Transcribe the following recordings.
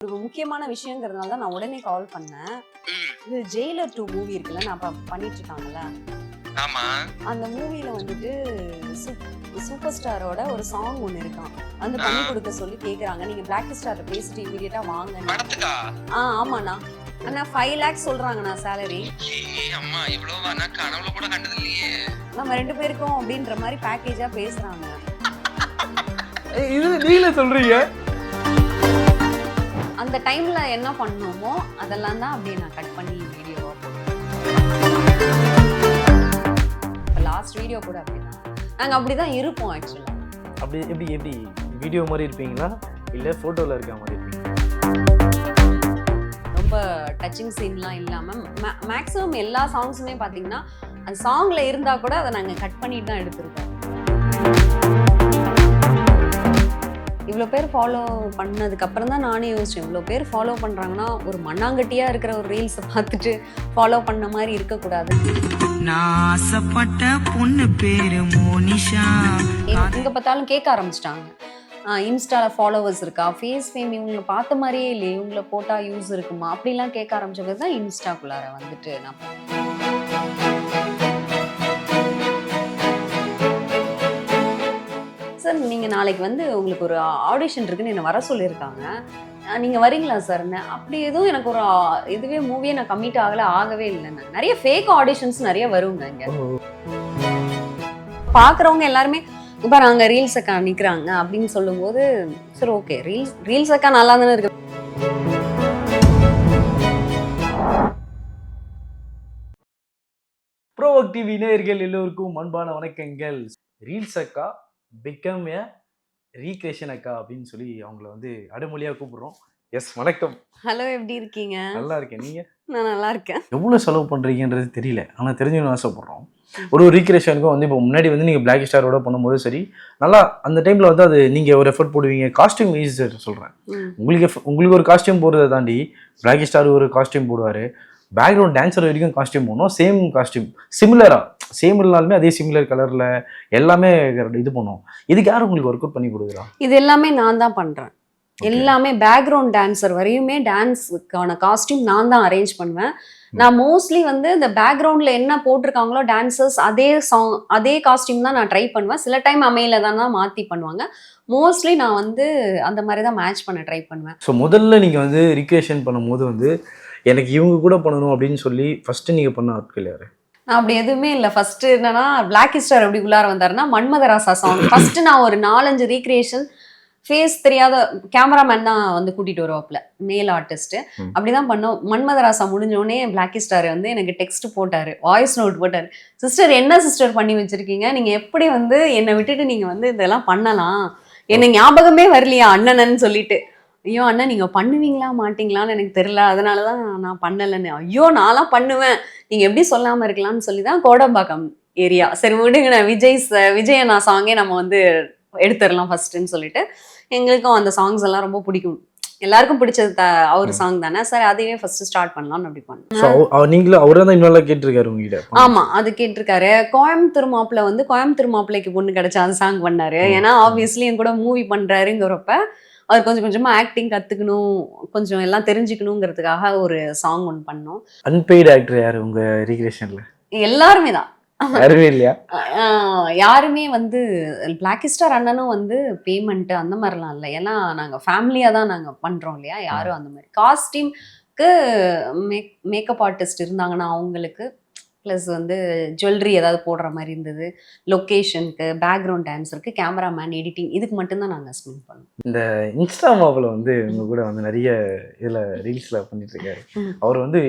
ஒரு முக்கியமான விஷயங்கிறதுனால தான் நான் உடனே கால் பண்ணேன். இது ஜெயிலர் 2 மூவி இருக்குல்ல, நான் பண்ணிட்டு இருக்காங்கல்ல. ஆமா. அந்த மூவில வந்துட்டு சூப்பர் ஸ்டாரோட ஒரு சாங் ஒன்னு இருக்கான். வந்து பண்ணி கொடுக்க சொல்லி கேக்குறாங்க. நீங்க பிளாக் ஸ்டார்ட்ட பேசிட்டு இமிடியேட்டா வாங்க. படத்துக்கா? ஆமாண்ணா. அண்ணா 5 lakhs சொல்றாங்கண்ணா salary. அம்மா இவ்வளவு நான் கனவுல கூட கண்டது இல்லையே. நம்ம ரெண்டு பேருக்கும் அப்படின்ற மாதிரி பேக்கேஜா பேசுறாங்க. இது நீங்களே சொல்றீங்க. அந்த டைம்ல என்ன பண்ணோமோ அதெல்லாம் தான் அப்படியே நான் கட் பண்ணி வீடியோவா போட்டேன். லாஸ்ட் வீடியோ கூட அப்படிதான். நாங்க அப்படிதான் இருப்போம் ஆக்சுவலா. அப்படி எப்படி வீடியோ மாதிரி இருப்பீங்களா இல்ல போட்டோல இருக்க மாதிரி இருப்பீங்களா? ரொம்ப டச்சிங் சீன்லாம் இல்லாம மேக்ஸிமம் எல்லா சாங்ஸுமே பாத்தீங்கன்னா அந்த சாங்ல இருந்தா கூட அதை நாங்க கட் பண்ணிட்டு தான் எடுத்திருக்கோம். இவ்வளோ பேர் ஃபாலோ பண்ணதுக்கு அப்புறம் தான் நானே யோசிச்சேன், இவ்வளோ பேர் ஃபாலோ பண்ணுறாங்கன்னா ஒரு மண்ணாங்கட்டியா இருக்கிற ஒரு ரீல்ஸை பார்த்துட்டு ஃபாலோ பண்ண மாதிரி இருக்கக்கூடாது. நான் ஆசைப்பட்ட பொண்ணு பேரு மோனிஷா. எங்க பார்த்தாலும் கேட்க ஆரம்பிச்சிட்டாங்க, இன்ஸ்டால ஃபாலோவர்ஸ் இருக்கா, ஃபேஸ் ஃபேம் இவங்களை பார்த்த மாதிரியே இல்லையே, இவங்களை போட்டா யூஸ் இருக்குமா அப்படிலாம் கேட்க ஆரம்பிச்சது தான் இன்ஸ்டாக்குள்ளார வந்துட்டு நான் சார் நீங்கள் நாளைக்கு வந்து உங்களுக்கு ஒரு ஆடிஷன் இருக்குன்னு என்னை வர சொல்லியிருக்காங்க, நீங்கள் வரீங்களா சார்ன்னு. அப்படி எதுவும் எனக்கு ஒரு இதுவே மூவியே நான் கம்மிட் ஆகவே இல்லைன்னு. நிறைய ஃபேக் ஆடிஷன்ஸ் நிறைய வருங்க இங்கே. பார்க்குறவங்க எல்லாருமே இப்போ நாங்கள் ரீல்ஸ் அக்கா நிற்கிறாங்க அப்படின்னு சொல்லும்போது சரி ஓகே, ரீல்ஸ் அக்கா நல்லா தானே இருக்கு. ப்ரோவோக் டிவி நேயர்கள் எல்லோருக்கும் அன்பான வணக்கங்கள். ரீல்ஸ் அக்கா பிகம் ஏ ரீக்ரியேஷன் அக்கா அப்படின்னு சொல்லி அவங்கள வந்து அடைமொழியாக கூப்பிடுறோம். எஸ் வணக்கம். ஹலோ, எப்படி இருக்கீங்க? நல்லா இருக்கேன். நீங்கள்? நான் நல்லா இருக்கேன். எவ்வளோ செலவு பண்ணுறீங்கன்றது தெரியல, ஆனால் தெரிஞ்சுக்கணும்னு ஆசைப்படுறோம். ஒரு ரீக்ரியேஷனுக்கும் வந்து இப்போ முன்னாடி வந்து நீங்கள் பிளாக் ஸ்டாரோட பண்ணும்போது சரி நல்லா அந்த டைமில் வந்து அது நீங்கள் ஒரு எஃபர்ட் போடுவீங்க. காஸ்டியூம் ஈஸி சொல்கிறேன், உங்களுக்கு ஒரு காஸ்டியூம் போடுறதை தாண்டி பிளாக் ஸ்டார் ஒரு காஸ்டியூம் போடுவார், பேக்ரவுண்ட் டான்ஸர் வரைக்கும் காஸ்டியூம் போடணும். சேம் காஸ்டியூம் சிமிலராக, சேம் இல்லைனாலுமே அதே சிமிலர் கலரில் எல்லாமே இது பண்ணுவோம். இதுக்கு யாரும் உங்களுக்கு ஒர்க் அவுட் பண்ணி கொடுக்குறா? இது எல்லாமே நான் தான் பண்ணுறேன். எல்லாமே பேக்ரவுண்ட் டான்ஸர் வரையுமே டான்ஸுக்கான காஸ்டியூம் நான் தான் அரேஞ்ச் பண்ணுவேன். நான் மோஸ்ட்லி வந்து இந்த பேக்ரவுண்டில் என்ன போட்டிருக்காங்களோ டான்சர்ஸ் அதே காஸ்டியூம் தான் நான் ட்ரை பண்ணுவேன். சில டைம் அமையில தான் மாற்றி பண்ணுவாங்க. மோஸ்ட்லி நான் வந்து அந்த மாதிரி தான் மேட்ச் பண்ண ட்ரை பண்ணுவேன். ஸோ முதல்ல நீங்கள் வந்து ரீக்ரியேஷன் பண்ணும்போது வந்து எனக்கு இவங்க கூட பண்ணணும் அப்படின்னு சொல்லி ஃபர்ஸ்ட் நீங்கள் பண்ண ஆட்கள் யாரு? அப்படி எதுவுமே இல்லை. ஃபர்ஸ்ட் என்னன்னா பிளாக் ஸ்டார் எப்படி உள்ளார வந்தாருன்னா மன்மதராசா சாங் ஃபர்ஸ்ட் நான் ஒரு 4-5 ரீக்ரியேஷன் ஃபேஸ் தெரியாத கேமராமேன் தான் வந்து கூட்டிட்டு வருவாப்ல, மேல் ஆர்டிஸ்ட். அப்படிதான் பண்ணோம். மன்மதராசா முடிஞ்சோடனே பிளாக் ஸ்டார் வந்து எனக்கு டெக்ஸ்ட் போட்டாரு, வாய்ஸ் நோட் போட்டாரு. சிஸ்டர் என்ன சிஸ்டர் பண்ணி வச்சிருக்கீங்க, நீங்க எப்படி வந்து என்னை விட்டுட்டு நீங்க வந்து இதெல்லாம் பண்ணலாம், என்ன ஞாபகமே வரலையா அண்ணனன்னு சொல்லிட்டு. ஐயோ அண்ணன் நீங்க பண்ணுவீங்களா மாட்டீங்களான்னு எனக்கு தெரியல, அதனாலதான் நான் பண்ணலன்னு. ஐயோ நான்லாம் பண்ணுவேன், நீங்க எப்படி சொல்லாம இருக்கலாம்னு சொல்லிதான் கோடம்பாக்கம் ஏரியா சரி விடுங்க விஜய் நான் சாங்கே நம்ம வந்து எடுத்துடலாம் ஃபர்ஸ்ட்ன்னு சொல்லிட்டு எங்களுக்கும் அந்த சாங்ஸ் எல்லாம் ரொம்ப பிடிக்கும். எல்லாருக்கும் பிடிச்சது அவர் சாங் தானே சார், அதையே ஃபர்ஸ்ட் ஸ்டார்ட் பண்ணலாம்னு அப்படி பண்ணேன். நீங்களும் அவரே தான் இன்னும் கேட்டிருக்காரு உங்ககிட்ட? ஆமா, அது கேட்டிருக்காரு. கோயம்புத்தூர் மாப்பிள்ளைக்கு பொண்ணு கிடைச்சா அந்த சாங் பண்ணாரு. ஏன்னா ஆப்வியஸ்லி என் கூட மூவி பண்றாருங்கிறப்ப அவர் கொஞ்சமா ஆக்டிங் கத்துக்கணும், கொஞ்சம் எல்லாம் தெரிஞ்சுக்கணுங்கிறதுக்காக ஒரு சாங் ஒன்று பண்ணோம். அன்பெய்டு ஆக்டர் யாரு உங்க ரீக்ரியேஷன்ல? எல்லாருமே தான். யாருமே இல்லையா? யாருமே வந்து பிளாக் ஸ்டார் அண்ணனும் வந்து பேமெண்ட் அந்த மாதிரிலாம் இல்லை. ஏன்னா நாங்கள் ஃபேமிலியாக தான் நாங்கள் பண்ணுறோம் இல்லையா. யாரும் அந்த மாதிரி காஸ்டியூம்க்கு மேக்கப் ஆர்டிஸ்ட் இருந்தாங்கன்னா அவங்களுக்கு, ப்ளஸ் வந்து ஜுவல்லரி ஏதாவது போடுற மாதிரி இருந்தது, லொக்கேஷனுக்கு, பேக்ரவுண்ட் டான்ஸருக்கு, கேமராமேன், எடிட்டிங், இதுக்கு மட்டும்தான் நாங்கள் ஸ்பெண்ட் பண்ணோம். இந்த இன்ஸ்டாமாவில் வந்து உங்க கூட வந்து நிறைய இதில் ரீல்ஸில் பண்ணிட்டு இருக்காரு. அவர் வந்து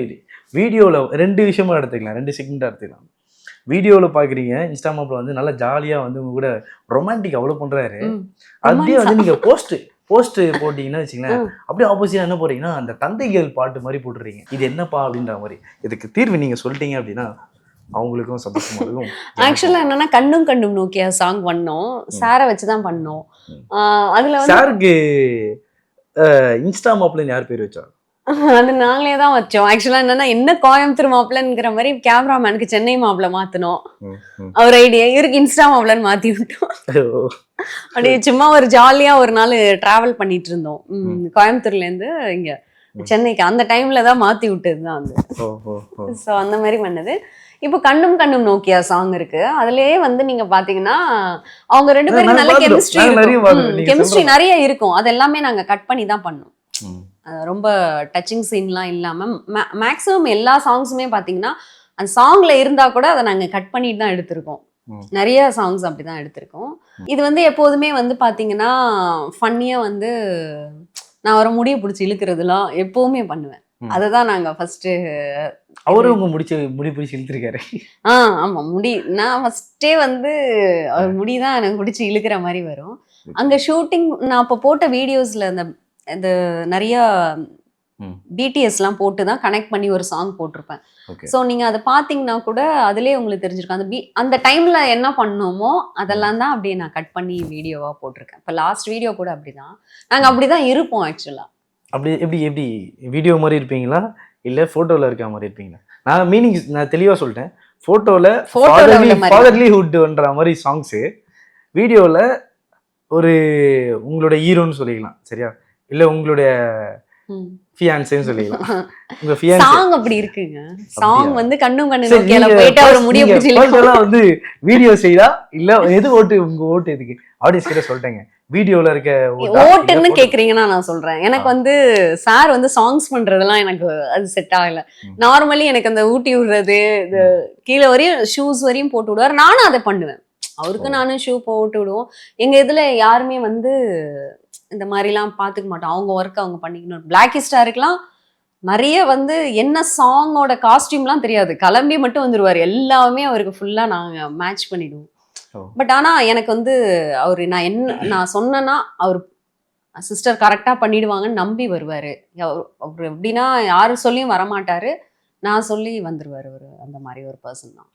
வீடியோவில் 2 விஷயமா எடுத்துக்கலாம், 2 செக்மெண்ட்டாக எடுத்துக்கலாம். வீடியோவில் பார்க்குறீங்க, இன்ஸ்டாமாப்பில் வந்து நல்லா ஜாலியாக வந்து உங்க கூட ரொமான்டிக் அவ்வளோ பண்ணுறாரு. அப்படியே வந்து நீங்கள் போஸ்ட் போட்டிங்கன்னா வச்சுங்களேன், அப்படியே ஆப்போசிட்டாக என்ன போடுறீங்கன்னா அந்த தந்தைகள் பாட்டு மாதிரி போட்டுறீங்க. இது என்னப்பா அப்படின்ற மாதிரி. இதுக்கு தீர்வு நீங்கள் சொல்லிட்டீங்க அப்படின்னா அவங்களுக்கும் சந்தோஷமா இருக்கும். ஆக்சுவலாக என்னன்னா கண்ணும் நோக்கியா சாங் பண்ணோம், சாரை வச்சு தான் பண்ணோம். அதில் சாருக்கு இன்ஸ்டாமாப்பில் யார் பேர் வச்சா? அது நாங்களே தான் வச்சோம். ஆக்சுவலா என்னன்னா என்ன கோயம்புத்தூர் மாப்பிள்ளைங்கிற மாதிரி கேமராமேனுக்கு சென்னை மாப்பிள்ளை மாத்தணும். அவர் ஐடியா இவருக்கு இன்ஸ்டா மாப்பிள்ளைன்னு மாத்தி விட்டோம். அப்படியே சும்மா ஒரு ஜாலியா ஒரு நாள் டிராவல் பண்ணிட்டு இருந்தோம். கோயம்புத்தூர்ல இருந்து இங்க சென்னைக்கு அந்த டைம்ல தான் மாத்தி விட்டதுதான் அது. ஸோ அந்த மாதிரி பண்ணது. இப்போ கண்ணும் கண்ணும் நோக்கியா சாங் இருக்கு. அதுலயே வந்து நீங்க பாத்தீங்கன்னா அவங்க 2 பேரும் நல்ல கெமிஸ்ட்ரி இருக்கும். கெமிஸ்ட்ரி நிறைய இருக்கும். அது எல்லாமே நாங்க கட் பண்ணி தான் பண்ணோம். ரொம்ப டச்சிங் சீன்லாம் இல்லாம மேக்ஸிமம் எல்லா சாங்ஸுமே பாத்தீங்கன்னா அந்த சாங்ல இருந்தா கூட அதை நாங்க கட் பண்ணிட்டு தான் எடுத்திருக்கோம். நிறைய சாங்ஸ் அப்படிதான் எடுத்திருக்கோம். இது வந்து எப்போதுமே வந்து பாத்தீங்கன்னா ஃபன்னியா வந்து நான் ஒரு முடிய பிடிச்சி இழுக்கிறதுலாம் எப்பவுமே பண்ணுவேன். அததான் நாங்க ஃபர்ஸ்ட். அவரும் உங்க முடி பிடிச்சி இழுத்துருக்காரு. ஆமா முடி. நான் ஃபர்ஸ்டே வந்து அவர் முடிதான் எனக்கு பிடிச்சி இழுக்கிற மாதிரி வரும். அங்க ஷூட்டிங் நான் அப்ப போட்ட வீடியோஸ்ல இந்த நிறைய பிடிஎஸ்லாம் போட்டு தான் கனெக்ட் பண்ணி ஒரு சாங் போட்டிருப்பேன். ஸோ நீங்க அதை பார்த்தீங்கன்னா கூட அதுலேயே உங்களுக்கு தெரிஞ்சிருக்கும். அந்த டைம்ல என்ன பண்ணோமோ அதெல்லாம் தான் அப்படியே நான் கட் பண்ணி வீடியோவா போட்டிருக்கேன். இப்போ லாஸ்ட் வீடியோ கூட அப்படிதான். நாங்க அப்படிதான் இருப்போம் ஆக்சுவலா. அப்படி எப்படி வீடியோ மாதிரி இருப்பீங்களா இல்ல போட்டோல இருக்க மாதிரி இருப்பீங்களா? நான் மீனிங் நான் தெளிவா சொல்லிட்டேன். போட்டோல ஃபாதர்லிஹுட்ன்ற மாதிரி சாங்ஸ், வீடியோல ஒரு உங்களோட ஹீரோன்னு சொல்லிக்கலாம். சரியா? இல்ல உங்களுடைய ஃபியான்சேன்னு சொல்லிக்கலாம். உங்க ஃபியான்சே சாங் அப்படி இருக்குங்க. சாங் வந்து கண்ணும் கண்ணு நோக்கியால போய்ட்டு அவர் முடிய பிடிச்சிலாம் வந்து வீடியோ செய்தா இல்ல எது ஓட்டு உங்க ஓட்டு எதுக்கு ஆடியன்ஸ் கிட்ட சொல்லிட்டேங்க. வீடியோல இருக்க ஓட்டுன்னு கேக்குறீங்கன்னா நான் சொல்றேன். எனக்கு வந்து சார் வந்து சாங்ஸ் பண்றதெல்லாம் எனக்கு அது செட் ஆகல. நார்மலி எனக்கு அந்த ஊட்டி விடுறது இது கீழே வரையும் ஷூஸ் வரையும் போட்டு விடுவார். நானும் அதை பண்ணுவேன். அவருக்கு நானும் ஷூ போட்டு விடுவோம். எங்க இதுல யாருமே வந்து இந்த மாதிரிலாம் பார்த்துக்க மாட்டோம். அவங்க ஒர்க் அவங்க பண்ணிக்கணும். பிளாக் ஸ்டாருக்குலாம் நிறைய வந்து என்ன சாங்கோட காஸ்டியூம்லாம் தெரியாது. கிளம்பி மட்டும் வந்துருவாரு. எல்லாமே அவருக்கு ஃபுல்லா நாங்க மேட்ச் பண்ணிடுவோம். பட் ஆனா எனக்கு வந்து அவரு நான் சொன்னேன்னா அவர் சிஸ்டர் கரெக்டா பண்ணிடுவாங்கன்னு நம்பி வருவாரு. அவர் எப்படின்னா யாரும் சொல்லியும் வரமாட்டாரு. நான் சொல்லி வந்துருவாரு. அவரு அந்த மாதிரி ஒரு பர்சன் தான்.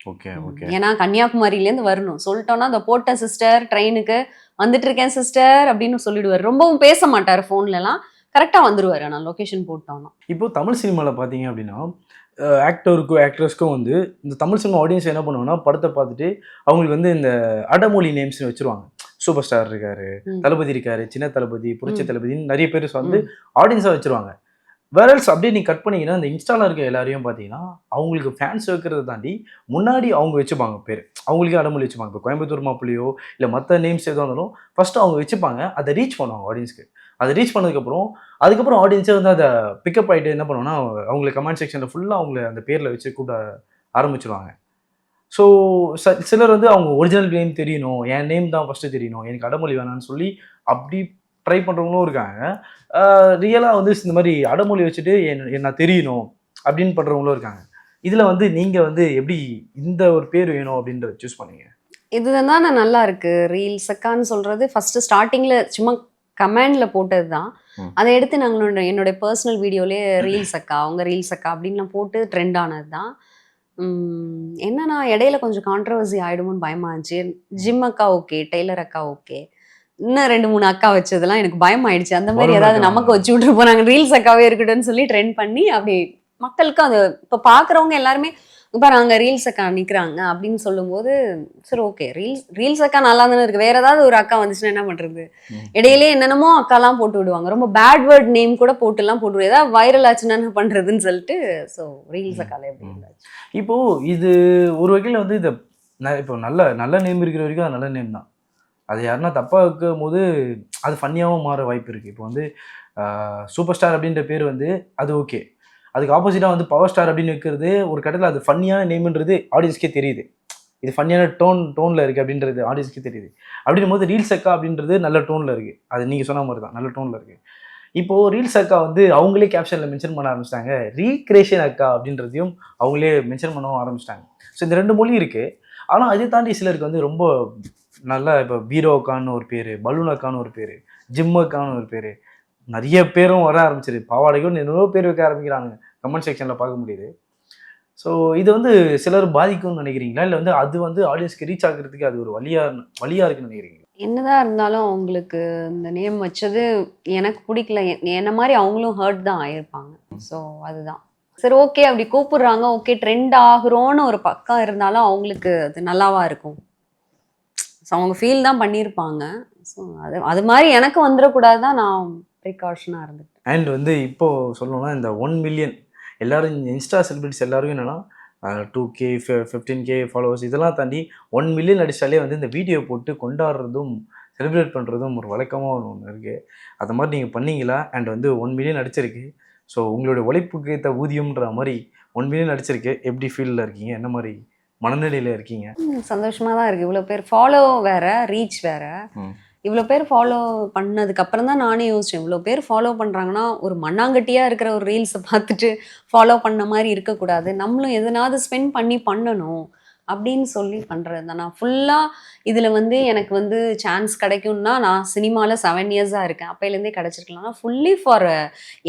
ஏன்னா கன்னியாகுமரியிலேருந்து வரணும் சொல்லிட்டோம்னா அந்த போட்ட சிஸ்டர் ட்ரெயினுக்கு வந்துட்டு இருக்கேன் சிஸ்டர் அப்படின்னு சொல்லிடுவாரு. ரொம்பவும் பேச மாட்டாரு போன்ல எல்லாம். கரெக்டா வந்துருவாரு. நான் லொகேஷன் போட்டோம்னா. இப்போ தமிழ் சினிமால பாத்தீங்க அப்படின்னா ஆக்டருக்கும் ஆக்ட்ரஸ்க்கும் வந்து இந்த தமிழ் சினிமா ஆடியன்ஸ் என்ன பண்ணுவாங்கன்னா படத்தை பார்த்துட்டு அவங்களுக்கு வந்து இந்த அடமொழி நேம்ஸ் வச்சிருவாங்க. சூப்பர் ஸ்டார் இருக்காரு, தளபதி இருக்காரு, சின்ன தளபதி, புரட்சி தளபதின்னு நிறைய பேர் வந்து ஆடியன்ஸா வச்சிருவாங்க. வேறல்ஸ் அப்படியே நீ கட் பண்ணீங்கன்னா இந்த இன்ஸ்டால இருக்க எல்லாரையும் பார்த்தீங்கன்னா அவங்களுக்கு ஃபேன்ஸ் வைக்கிறத தாண்டி முன்னாடி அவங்க வச்சுப்பாங்க பேர். அவங்களுக்கே அடமொழி வச்சுப்பாங்க. இப்போ கோயம்புத்தூர் மாப்பிள்ளையோ இல்லை மற்ற நேம்ஸ் எதுவும் இருந்தாலும் ஃபர்ஸ்ட் அவங்க வச்சுப்பாங்க. அதை ரீச் பண்ணுவாங்க ஆடியன்ஸ்க்கு. அதை ரீச் அதுக்கப்புறம் ஆடியன்ஸே வந்து அதை பிக்கப் ஆகிட்டு என்ன பண்ணுவோன்னா அவங்களுக்கு கமெண்ட் செக்ஷனில் ஃபுல்லாக அவங்கள அந்த பேரில் வச்சு கூப்பிட ஆரம்பிச்சிருவாங்க. ஸோ சிலர் வந்து அவங்க ஒரிஜினல் நேம் தெரியணும், என் நேம் தான் ஃபஸ்ட்டு தெரியணும், எனக்கு அடமொழி வேணான்னு சொல்லி அப்படி ட்ரை பண்ணுறவங்களும் இருக்காங்க. ரியலாக வந்து இந்த மாதிரி அடமொழி வச்சுட்டு என்ன தெரியணும் அப்படின்னு பண்ணுறவங்களும் இருக்காங்க. இதில் வந்து நீங்கள் வந்து எப்படி இந்த ஒரு பேர் வேணும் அப்படின்றத சூஸ் பண்ணீங்க? இதுதான் நான் நல்லா இருக்கு. ரீல்ஸ் அக்கான்னு சொல்கிறது ஃபஸ்ட்டு ஸ்டார்டிங்கில் சும்மா கமெண்டில் போட்டது தான். அதை எடுத்து நாங்கள் என்னுடைய பர்சனல் வீடியோலேயே ரீல்ஸ் அக்கா அவங்க ரீல்ஸ் அக்கா அப்படின்லாம் போட்டு ட்ரெண்ட் ஆனது தான். என்னன்னா இடையில கொஞ்சம் கான்ட்ரவர்சி ஆகிடுமோன்னு பயமாக இருந்துச்சு. ஜிம் அக்கா ஓகே, டெய்லர் அக்கா ஓகே, இன்னும் 2-3 அக்கா வச்சதெல்லாம் எனக்கு பயமாயிடுச்சு. அந்த மாதிரி ஏதாவது நமக்கு வச்சு விட்டுருப்போம் நாங்கள் ரீல்ஸ் அக்காவே இருக்கட்டும்னு சொல்லி ட்ரெண்ட் பண்ணி அப்படி மக்களுக்கு அது இப்போ பார்க்குறவங்க எல்லாருமே இப்போ நாங்கள் ரீல்ஸ் அக்கா நிற்கிறாங்க அப்படின்னு சொல்லும்போது சரி ஓகே ரீல்ஸ் அக்கா நல்லா தானே இருக்குது. வேற ஏதாவது ஒரு அக்கா வந்துச்சுன்னா என்ன பண்ணுறது? இடையிலே என்னென்னமோ அக்காலாம் போட்டு விடுவாங்க. ரொம்ப பேட் வேர்ட் நேம் கூட போட்டுலாம் போட்டு விடுவோம். ஏதாவது வைரல் ஆச்சுன்னா என்ன பண்ணுறதுன்னு சொல்லிட்டு ஸோ ரீல்ஸ் அக்கால எப்படி இருந்தாச்சு. இப்போது இது ஒரு வகையில் வந்து இதை இப்போ நல்ல நேம் இருக்கிற வரைக்கும் அது நல்ல நேம் தான். அது யாருன்னா தப்பாக இருக்கும் போது அது ஃபன்னியாகவும் மாற வாய்ப்பு இருக்குது. இப்போ வந்து சூப்பர் ஸ்டார் அப்படின்ற பேர் வந்து அது ஓகே. அதுக்கு ஆப்போசிட்டாக வந்து பவர் ஸ்டார் அப்படின்னு வைக்கிறது ஒரு கட்டத்தில் அது ஃபன்னியான நேம்ன்றது ஆடியன்ஸ்க்கே தெரியுது. இது ஃபன்னியான டோனில் இருக்குது அப்படின்றது ஆடியன்ஸ்க்கே தெரியுது. அப்படின்னும் போது ரீல்ஸ் அக்கா அப்படின்றது நல்ல டோனில் இருக்குது. அது நீங்கள் சொன்ன மாதிரி தான் நல்ல டோனில் இருக்குது. இப்போது ரீல்ஸ் அக்கா வந்து அவங்களே கேப்ஷனில் மென்ஷன் பண்ண ஆரம்பிச்சிட்டாங்க. ரீக்ரியேஷன் அக்கா அப்படின்றதையும் அவங்களே மென்ஷன் பண்ணவும் ஆரம்பிச்சிட்டாங்க. ஸோ இந்த 2 மொழி இருக்குது. ஆனால் அதை தாண்டி சிலருக்கு வந்து ரொம்ப நல்லா இப்போ பீரோ அக்கான்னு ஒரு பேர், பலூன் அக்கான்னு ஒரு பேர், ஜிம் அக்கான்னு ஒரு பேர், நிறைய பேரும் வர ஆரம்பிச்சிரு. பாவாடைக்கும் நிறைய பேர் வைக்க ஆரம்பிக்கிறாங்க. கமெண்ட் செக்ஷனில் பார்க்க முடியுது. ஸோ இது வந்து சிலர் பாதிக்கும்னு நினைக்கிறீங்களா இல்லை வந்து அது வந்து ஆடியன்ஸ்க்கு ரீச் ஆகிறதுக்கு அது ஒரு வழியாக இருக்குன்னு நினைக்கிறீங்களா? என்னதான் இருந்தாலும் அவங்களுக்கு இந்த நேம் வச்சது எனக்கு பிடிக்கல. என்ன மாதிரி அவங்களும் ஹர்ட் தான் ஆயிருப்பாங்க. ஸோ அதுதான் சரி. ஓகே, அப்படி கூப்பிடுறாங்க, ஓகே ட்ரெண்ட் ஆகுறோன்னு ஒரு பக்கம் இருந்தாலும் அவங்களுக்கு அது நல்லாவா இருக்கும். ஸோ அவங்க ஃபீல் தான் பண்ணியிருப்பாங்க. ஸோ அது மாதிரி எனக்கு வந்துடக்கூடாது தான் நான் ப்ரிகாஷனாக இருந்துட்டேன். அண்ட் வந்து இப்போ சொல்லணும்னா இந்த 1 மில்லியன் எல்லாரும் இன்ஸ்டா செலிபிரிட்டிஸ் எல்லாருக்கும் என்னன்னா 2K 15K ஃபாலோவர்ஸ் இதெல்லாம் தாண்டி 1 மில்லியன் அடிச்சாலே வந்து இந்த வீடியோ போட்டு கொண்டாடுறதும் செலிப்ரேட் பண்ணுறதும் ஒரு வழக்கமாக ஒன்று இருக்குது. அது மாதிரி நீங்கள் பண்ணீங்களா? அண்ட் வந்து 1 மில்லியன் அடிச்சிருக்கு. ஸோ உங்களுடைய உழைப்புக்கு ஏற்ற ஊதியம்ன்ற மாதிரி 1 மில்லியன் அடிச்சிருக்கு. எப்படி ஃபீல்டில் இருக்கீங்க? என்ன மாதிரி மனநிலையில் இருக்கீங்க? சந்தோஷமாக தான் இருக்குது. இவ்வளோ பேர் ஃபாலோ வேற, ரீச் வேற. இவ்வளோ பேர் ஃபாலோ பண்ணதுக்கு அப்புறம் தான் நானே யோசிச்சேன், இவ்வளோ பேர் ஃபாலோ பண்ணுறாங்கன்னா ஒரு மண்ணாங்கட்டியாக இருக்கிற ஒரு ரீல்ஸை பார்த்துட்டு ஃபாலோ பண்ண மாதிரி இருக்கக்கூடாது, நம்மளும் எதனாவது ஸ்பெண்ட் பண்ணி பண்ணணும் அப்படின்னு சொல்லி பண்ணுறது தான். நான் ஃபுல்லாக இதில் வந்து எனக்கு வந்து சான்ஸ் கிடைக்கும்னா, நான் சினிமாவில் 7 இயர்ஸாக இருக்கேன், அப்போலேருந்தே கிடச்சிருக்கலாம். ஃபுல்லி ஃபார்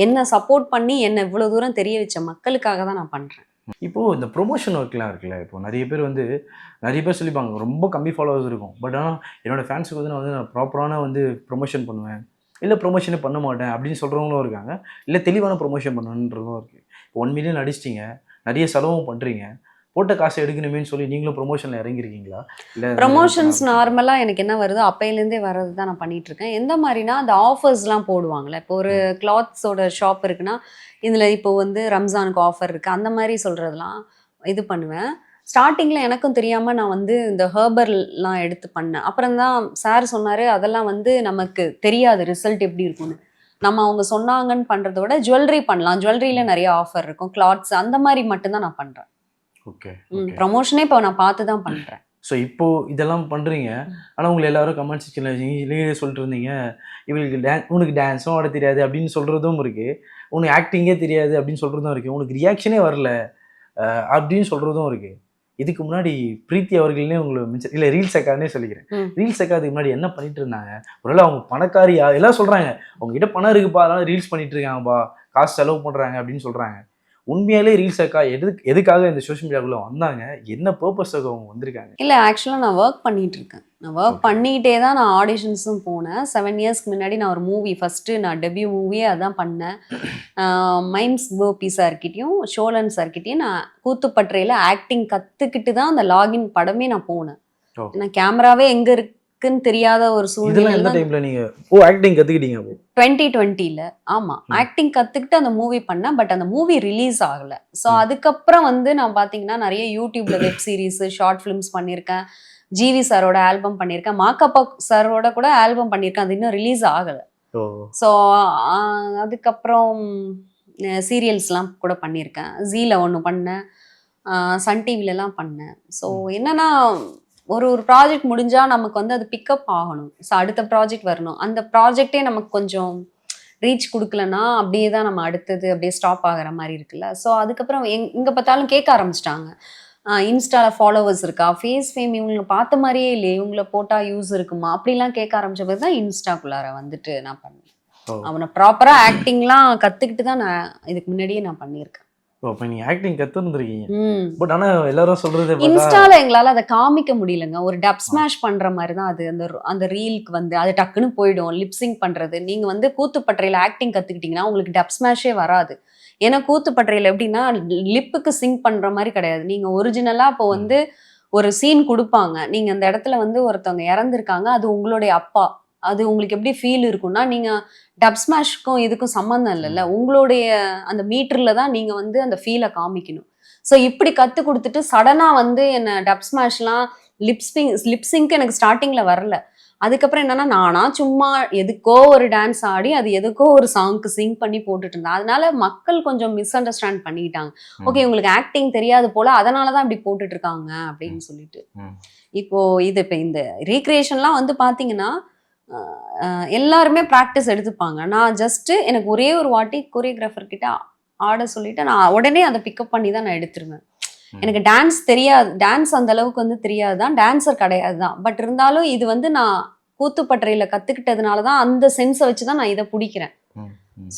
என்னை சப்போர்ட் பண்ணி என்னை இவ்வளோ தூரம் தெரிய வச்ச மக்களுக்காக தான் நான் பண்ணுறேன். இப்போது இந்த ப்ரொமோஷன் ஒர்க்லாம் இருக்குல்ல, இப்போ நிறைய பேர் சொல்லிப்பாங்க ரொம்ப கம்மி ஃபாலோவர்ஸ் இருக்கும், பட் ஆனால் என்னோடய ஃபேன்ஸுக்கு வந்து நான் ப்ராப்பரான வந்து ப்ரொமோஷன் பண்ணுவேன், இல்லை ப்ரொமோஷனே பண்ண மாட்டேன் அப்படின்னு சொல்கிறவங்களும் இருக்காங்க, இல்லை தெளிவான ப்ரொமோஷன் பண்ணணுன்றதும் இருக்குது. இப்போ 1 மில்லியன் அடிச்சிட்டிங்க, நிறைய செலவும் பண்ணுறீங்க, போட்ட காசை எடுக்கணுமேன்னு சொல்லி நீங்களும் ப்ரொமோஷனில் இறங்கிருக்கீங்களா? இல்லை ப்ரொமோஷன்ஸ் நார்மலாக எனக்கு என்ன வருதோ அப்பையிலேருந்தே வர்றது தான் நான் பண்ணிகிட்ருக்கேன். எந்த மாதிரினா அந்த ஆஃபர்ஸ்லாம் போடுவாங்களே, இப்போ ஒரு கிளாத்ஸோட ஷாப் இருக்குன்னா இதில் இப்போ வந்து ரம்ஜானுக்கு ஆஃபர் இருக்குது அந்த மாதிரி சொல்கிறதுலாம் இது பண்ணுவேன். ஸ்டார்டிங்கில் எனக்கும் தெரியாமல் நான் வந்து இந்த ஹெர்பல்லாம் எடுத்து பண்ணேன். அப்புறம் தான் சார் சொன்னார், அதெல்லாம் வந்து நமக்கு தெரியாது ரிசல்ட் எப்படி இருக்கும்னு. நம்ம அவங்க சொன்னாங்கன்னு பண்ணுறத விட ஜுவல்லரி பண்ணலாம், ஜுவல்லரியில் நிறைய ஆஃபர் இருக்கும், கிளாத்ஸ் அந்த மாதிரி மட்டும்தான் நான் பண்ணுறேன். ஓகே, ப்ரமோஷனே இப்போ நான் பார்த்து தான் பண்ணுறேன். ஸோ இப்போது இதெல்லாம் பண்ணுறீங்க, ஆனால் உங்களை எல்லாரும் கமெண்ட் செக்ஷனில் சொல்லிட்டு இருந்தீங்க, இவங்களுக்கு உனக்கு டான்ஸும் ஆட தெரியாது அப்படின்னு சொல்கிறதும் இருக்குது, உனக்கு ஆக்டிங்கே தெரியாது அப்படின்னு சொல்கிறதும் இருக்குது, உனக்கு ரியாக்ஷனே வரல அப்படின்னு சொல்கிறதும் இருக்குது. இதுக்கு முன்னாடி பிரீத்தி அவர்களே உங்களுக்கு இல்லை ரீல்ஸ் அக்கானே சொல்லிக்கிறேன், ரீல்ஸ் அக்கா அதுக்கு முன்னாடி என்ன பண்ணிட்டு இருந்தாங்க? ஒருவேளை அவங்க பணக்காரியா? எல்லாம் சொல்கிறாங்க அவங்ககிட்ட பணம் இருக்குப்பா, அதனால ரீல்ஸ் பண்ணிட்டு இருக்காங்கப்பா, காசு செலவு பண்ணுறாங்க அப்படின்னு சொல்கிறாங்க. உண்மையாலே ரீல்ஸ் அக்கா எதுக்காக இந்த சோஷியல் மீடியாக்குள்ளே வந்தாங்க? என்ன பர்பஸாக அவங்க வந்திருக்காங்க? இல்லை, ஆக்சுவலாக நான் ஒர்க் பண்ணிகிட்டு இருக்கேன். நான் ஒர்க் பண்ணிக்கிட்டே தான் நான் ஆடிஷன்ஸும் போனேன். 7 இயர்ஸ்க்கு முன்னாடி நான் ஒரு மூவி, ஃபஸ்ட்டு நான் டெபியூ மூவியே அதான் பண்ணேன். மைம்ஸ் கோபி சார்கிட்டையும் ஷோலன் சார்கிட்டையும் நான் கூத்துப்பற்றையில் ஆக்டிங் கற்றுக்கிட்டு தான் அந்த லாகின் படமே நான் போனேன். நான் கேமராவே எங்கே இருக்குன்னு தெரியாத ஒரு சூழ்நிலை. எந்த டைமில் நீங்கள் ஆக்டிங் கற்றுக்கிட்டீங்க? 2020ல். ஆமாம், ஆக்டிங் கற்றுக்கிட்டு அந்த மூவி பண்ணேன். பட் அந்த மூவி ரிலீஸ் ஆகலை. ஸோ அதுக்கப்புறம் வந்து நான் பார்த்தீங்கன்னா நிறைய யூடியூப்பில் வெப் சீரிஸு, ஷார்ட் ஃபிலிம்ஸ் பண்ணியிருக்கேன், ஜிவி சாரோட ஆல்பம் பண்ணியிருக்கேன், மாக்கப்பா சாரோட கூட ஆல்பம் பண்ணியிருக்கேன், அது இன்னும் ரிலீஸ் ஆகலை. ஸோ அதுக்கப்புறம் சீரியல்ஸ்லாம் கூட பண்ணியிருக்கேன், ஜீல ஒன்று பண்ணேன், சன் டிவிலலாம் பண்ணேன். ஸோ என்னன்னா ஒரு ப்ராஜெக்ட் முடிஞ்சால் நமக்கு வந்து அது பிக்கப் ஆகணும். ஸோ அடுத்த ப்ராஜெக்ட் வரணும். அந்த ப்ராஜெக்டே நமக்கு கொஞ்சம் ரீச் கொடுக்கலன்னா அப்படியே தான் நம்ம அடுத்தது அப்படியே ஸ்டாப் ஆகிற மாதிரி இருக்குல்ல. ஸோ அதுக்கப்புறம் எங்கே பார்த்தாலும் கேட்க ஆரம்பிச்சிட்டாங்க, இன்ஸ்டாவில் ஃபாலோவர்ஸ் இருக்கா, ஃபேஸ் ஃபேம் இவங்களை பார்த்த மாதிரியே இல்லையே, இவங்கள போட்டால் யூஸ் இருக்குமா அப்படிலாம் கேட்க ஆரம்பிச்ச போது தான் இன்ஸ்டாக்குள்ளார வந்துட்டு நான் பண்ணேன். அவனை ப்ராப்பராக ஆக்டிங்லாம் கற்றுக்கிட்டு தான் நான் இதுக்கு முன்னாடியே நான் பண்ணியிருக்கேன். அப்போ நீங்கள் ஆக்டிங் கற்றுருந்துருக்கீங்க. பட் ஆனால் எல்லாரும் சொல்கிறது இன்ஸ்டாவில் எங்களால் அதை காமிக்க முடியலங்க. ஒரு டப் ஸ்மாஷ் பண்ணுற மாதிரி தான் அது. அந்த ரீலுக்கு வந்து அது டக்குன்னு போயிடும். லிப்சிங் பண்ணுறது, நீங்கள் வந்து கூத்துப்பற்றையில் ஆக்டிங் கற்றுக்கிட்டிங்கன்னா உங்களுக்கு டப் ஸ்மாஷே வராது. ஏன்னா கூத்துப்பற்றையில் எப்படின்னா லிப்புக்கு சிங்க் பண்ணுற மாதிரி கிடையாது. நீங்கள் ஒரிஜினலாக இப்போ வந்து ஒரு சீன் கொடுப்பாங்க, நீங்கள் அந்த இடத்துல வந்து ஒருத்தவங்க இறந்துருக்காங்க, அது உங்களுடைய அப்பா, அது உங்களுக்கு எப்படி ஃபீல் இருக்கும்னா, நீங்கள் டப் ஸ்மாஷ்க்கும் இதுக்கும் சம்மந்தம் இல்லைல்ல, உங்களுடைய அந்த மீட்டரில் தான் நீங்கள் வந்து அந்த ஃபீலை காமிக்கணும். ஸோ இப்படி கற்றுக் கொடுத்துட்டு சடனாக வந்து என்னை டப் ஸ்மாஷ்லாம் லிப்ஸிங்க்கு எனக்கு ஸ்டார்டிங்கில் வரல. அதுக்கப்புறம் என்னன்னா நானா சும்மா எதுக்கோ ஒரு டான்ஸ் ஆடி அது எதுக்கோ ஒரு சாங்க்கு சிங் பண்ணி போட்டுட்டு இருந்தேன். அதனால மக்கள் கொஞ்சம் மிஸ் அண்டர்ஸ்டாண்ட் பண்ணிக்கிட்டாங்க. ஓகே, உங்களுக்கு ஆக்டிங் தெரியாது போல, அதனால தான் இப்படி போட்டுட்டு இருக்காங்க அப்படின்னு சொல்லிட்டு. இப்போ இந்த ரீக்ரியேஷன்லாம் வந்து பார்த்தீங்கன்னா எல்லாருமே ப்ராக்டிஸ் எடுத்துப்பாங்க. நான் ஜஸ்ட்டு எனக்கு ஒரே ஒரு வாட்டி கொரியோகிராஃபர் கிட்ட ஆட சொல்லிட்டு நான் உடனே அதை பிக்கப் பண்ணி தான் நான் எடுத்துருவேன். எனக்கு டான்ஸ் தெரியாது, டான்ஸ் அந்த அளவுக்கு வந்து தெரியாது தான், டான்ஸர் கிடையாது தான். பட் இருந்தாலும் இது வந்து நான் கூத்துப்பற்றையில் கற்றுக்கிட்டதுனால தான் அந்த சென்ஸை வச்சு தான் நான் இதை பிடிக்கிறேன்.